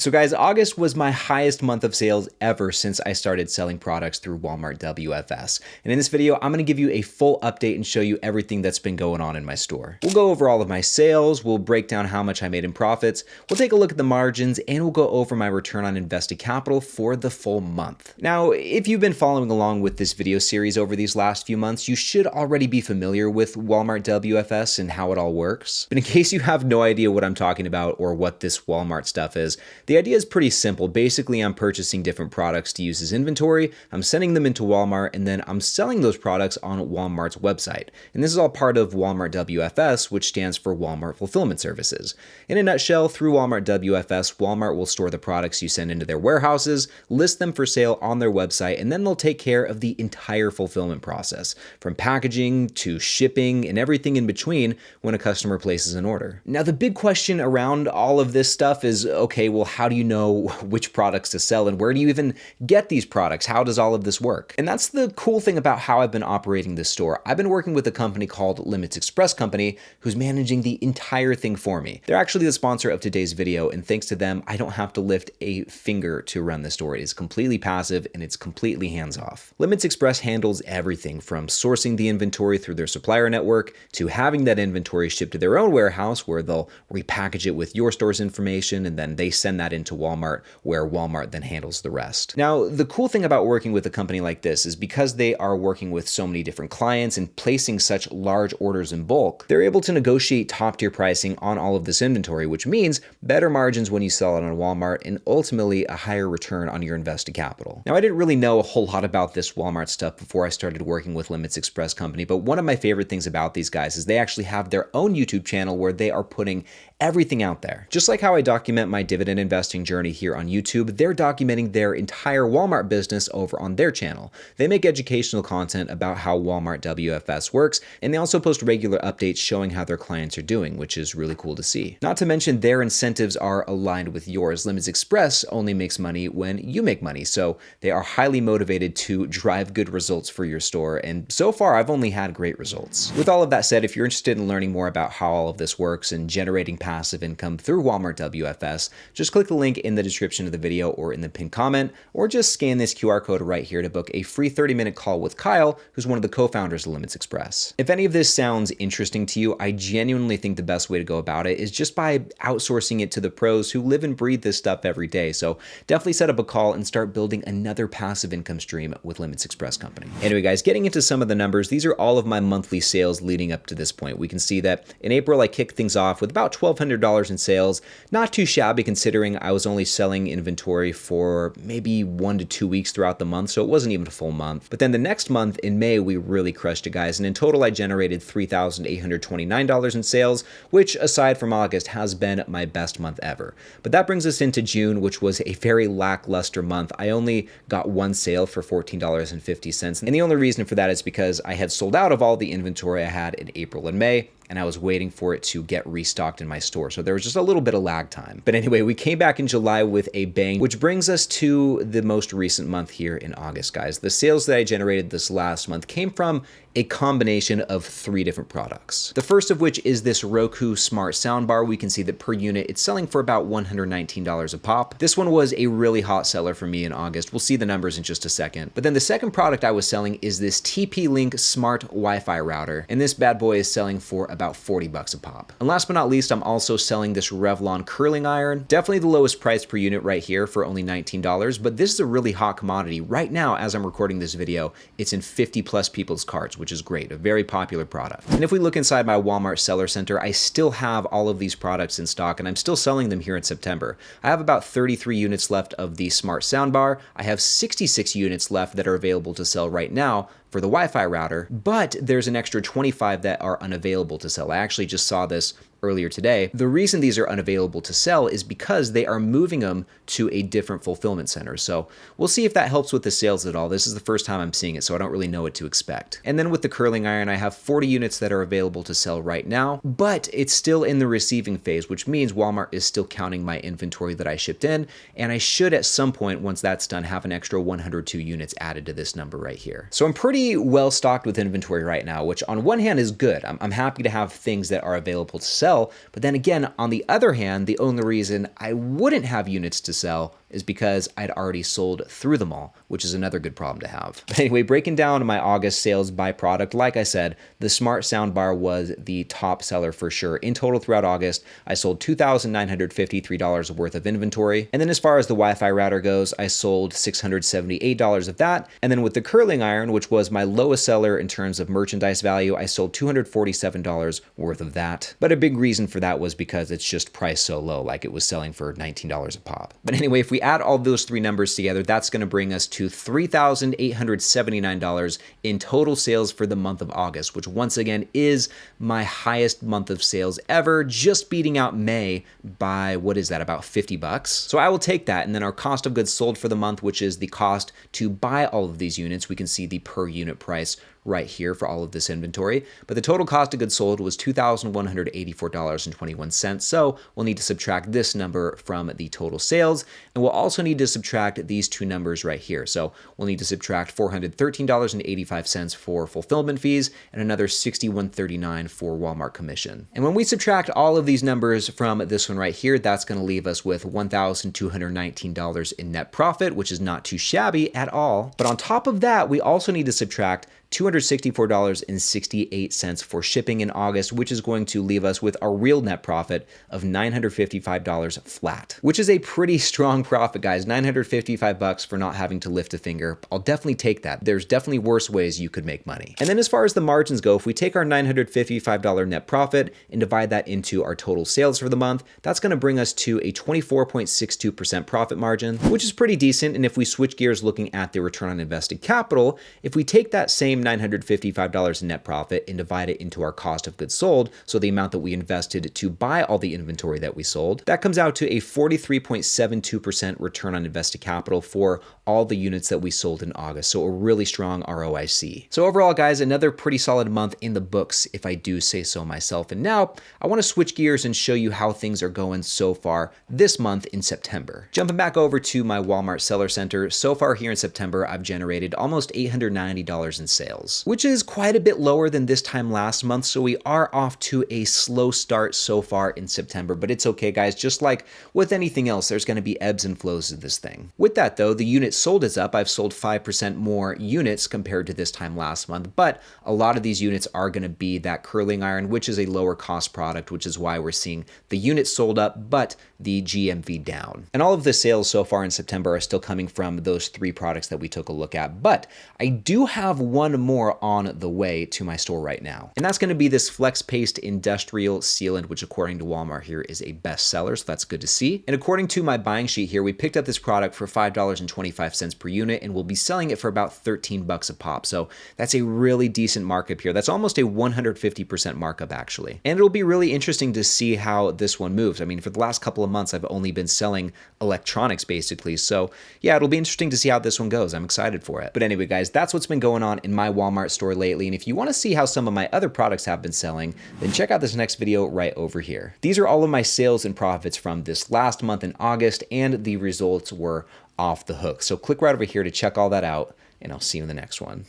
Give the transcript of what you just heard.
So guys, August was my highest month of sales ever since I started selling products through Walmart WFS. And in this video, I'm gonna give you a full update and show you everything that's been going on in my store. We'll go over all of my sales, we'll break down how much I made in profits, we'll take a look at the margins, and we'll go over my return on invested capital for the full month. Now, if you've been following along with this video series over these last few months, you should already be familiar with Walmart WFS and how it all works. But in case you have no idea what I'm talking about or what this Walmart stuff is, the idea is pretty simple. Basically, I'm purchasing different products to use as inventory, I'm sending them into Walmart, and then I'm selling those products on Walmart's website. And this is all part of Walmart WFS, which stands for Walmart Fulfillment Services. In a nutshell, through Walmart WFS, Walmart will store the products you send into their warehouses, list them for sale on their website, and then they'll take care of the entire fulfillment process, from packaging to shipping and everything in between when a customer places an order. Now, the big question around all of this stuff is, okay, well, how do you know which products to sell and where do you even get these products? How does all of this work? And that's the cool thing about how I've been operating this store. I've been working with a company called Limits Express Company who's managing the entire thing for me. They're actually the sponsor of today's video, and thanks to them, I don't have to lift a finger to run the store. It is completely passive and it's completely hands-off. Limits Express handles everything from sourcing the inventory through their supplier network to having that inventory shipped to their own warehouse where they'll repackage it with your store's information and then they send that into Walmart, where Walmart then handles the rest. Now, the cool thing about working with a company like this is because they are working with so many different clients and placing such large orders in bulk, they're able to negotiate top-tier pricing on all of this inventory, which means better margins when you sell it on Walmart and ultimately a higher return on your invested capital. Now, I didn't really know a whole lot about this Walmart stuff before I started working with Limits Express Company, but one of my favorite things about these guys is they actually have their own YouTube channel where they are putting everything out there. Just like how I document my dividend investing journey here on YouTube, they're documenting their entire Walmart business over on their channel. They make educational content about how Walmart WFS works, and they also post regular updates showing how their clients are doing, which is really cool to see. Not to mention their incentives are aligned with yours. Limits Express only makes money when you make money, so they are highly motivated to drive good results for your store, and so far I've only had great results. With all of that said, if you're interested in learning more about how all of this works and generating passive income through Walmart WFS, just click the link in the description of the video or in the pinned comment, or just scan this QR code right here to book a free 30-minute call with Kyle, who's one of the co-founders of Limits Express. If any of this sounds interesting to you, I genuinely think the best way to go about it is just by outsourcing it to the pros who live and breathe this stuff every day. So definitely set up a call and start building another passive income stream with Limits Express Company. Anyway, guys, getting into some of the numbers, these are all of my monthly sales leading up to this point. We can see that in April, I kicked things off with about $1,200 in sales. Not too shabby considering I was only selling inventory for maybe 1 to 2 weeks throughout the month, so it wasn't even a full month. But then the next month in May, we really crushed it, guys, and in total, I generated $3,829 in sales, which aside from August has been my best month ever. But that brings us into June, which was a very lackluster month. I only got one sale for $14.50, and the only reason for that is because I had sold out of all the inventory I had in April and May, and I was waiting for it to get restocked in my store. So there was just a little bit of lag time. But anyway, we came back in July with a bang, which brings us to the most recent month here in August, guys. The sales that I generated this last month came from a combination of 3 different products. The first of which is this Roku smart soundbar. We can see that per unit, it's selling for about $119 a pop. This one was a really hot seller for me in August. We'll see the numbers in just a second. But then the second product I was selling is this TP-Link smart Wi-Fi router. And this bad boy is selling for about 40 bucks a pop. And last but not least, I'm also selling this Revlon curling iron. Definitely the lowest price per unit right here for only $19, but this is a really hot commodity. Right now, as I'm recording this video, it's in 50 plus people's carts, which is great, a very popular product. And if we look inside my Walmart Seller Center, I still have all of these products in stock and I'm still selling them here in September. I have about 33 units left of the smart soundbar. I have 66 units left that are available to sell right now for the Wi-Fi router, but there's an extra 25 that are unavailable to sell. I actually just saw this earlier today. The reason these are unavailable to sell is because they are moving them to a different fulfillment center. So we'll see if that helps with the sales at all. This is the first time I'm seeing it, so I don't really know what to expect. And then with the curling iron, I have 40 units that are available to sell right now, but it's still in the receiving phase, which means Walmart is still counting my inventory that I shipped in, and I should at some point, once that's done, have an extra 102 units added to this number right here. So I'm pretty well stocked with inventory right now, which on one hand is good. I'm happy to have things that are available to sell, sell. But then again, on the other hand, the only reason I wouldn't have units to sell is because I'd already sold through them all, which is another good problem to have. But anyway, breaking down my August sales by product, like I said, the smart soundbar was the top seller for sure. In total throughout August, I sold $2,953 worth of inventory. And then as far as the Wi-Fi router goes, I sold $678 of that. And then with the curling iron, which was my lowest seller in terms of merchandise value, I sold $247 worth of that. But a big reason for that was because it's just priced so low, like it was selling for $19 a pop. But anyway, if we add all those three numbers together, that's going to bring us to $3,879 in total sales for the month of August, which once again is my highest month of sales ever, just beating out May by, what is that, about 50 bucks. So I will take that. And then our cost of goods sold for the month, which is the cost to buy all of these units, we can see the per unit price right here for all of this inventory. But the total cost of goods sold was $2,184.21. So we'll need to subtract this number from the total sales. And we'll also need to subtract these two numbers right here. So we'll need to subtract $413.85 for fulfillment fees and another $61.39 for Walmart commission. And when we subtract all of these numbers from this one right here, that's going to leave us with $1,219 in net profit, which is not too shabby at all. But on top of that, we also need to subtract $264.68 for shipping in August, which is going to leave us with a real net profit of $955 flat, which is a pretty strong profit, guys. 955 bucks for not having to lift a finger. I'll definitely take that. There's definitely worse ways you could make money. And then as far as the margins go, if we take our $955 net profit and divide that into our total sales for the month, that's going to bring us to a 24.62% profit margin, which is pretty decent. And if we switch gears looking at the return on invested capital, if we take that same $955 in net profit and divide it into our cost of goods sold, so the amount that we invested to buy all the inventory that we sold, that comes out to a 43.72% return on invested capital for all the units that we sold in August. So a really strong ROIC. So overall, guys, another pretty solid month in the books, if I do say so myself. And now I want to switch gears and show you how things are going so far this month in September. Jumping back over to my Walmart Seller Center, so far here in September, I've generated almost $890 in sales, which is quite a bit lower than this time last month. So we are off to a slow start so far in September, but it's okay, guys. Just like with anything else, there's going to be ebbs and flows of this thing. With that though, the units sold is up. I've sold 5% more units compared to this time last month, but a lot of these units are going to be that curling iron, which is a lower cost product, which is why we're seeing the units sold up, but the GMV down. And all of the sales so far in September are still coming from those three products that we took a look at, but I do have one more on the way to my store right now. And that's going to be this Flex Paste Industrial Sealant, which according to Walmart here is a bestseller. So that's good to see. And according to my buying sheet here, we picked up this product for $5.25 per unit and we'll be selling it for about 13 bucks a pop. So that's a really decent markup here. That's almost a 150% markup actually. And it'll be really interesting to see how this one moves. I mean, for the last couple of months, I've only been selling electronics basically. So yeah, it'll be interesting to see how this one goes. I'm excited for it. But anyway, guys, that's what's been going on in my Walmart store lately. And if you want to see how some of my other products have been selling, then check out this next video right over here. These are all of my sales and profits from this last month in August, and the results were off the hook. So click right over here to check all that out, and I'll see you in the next one.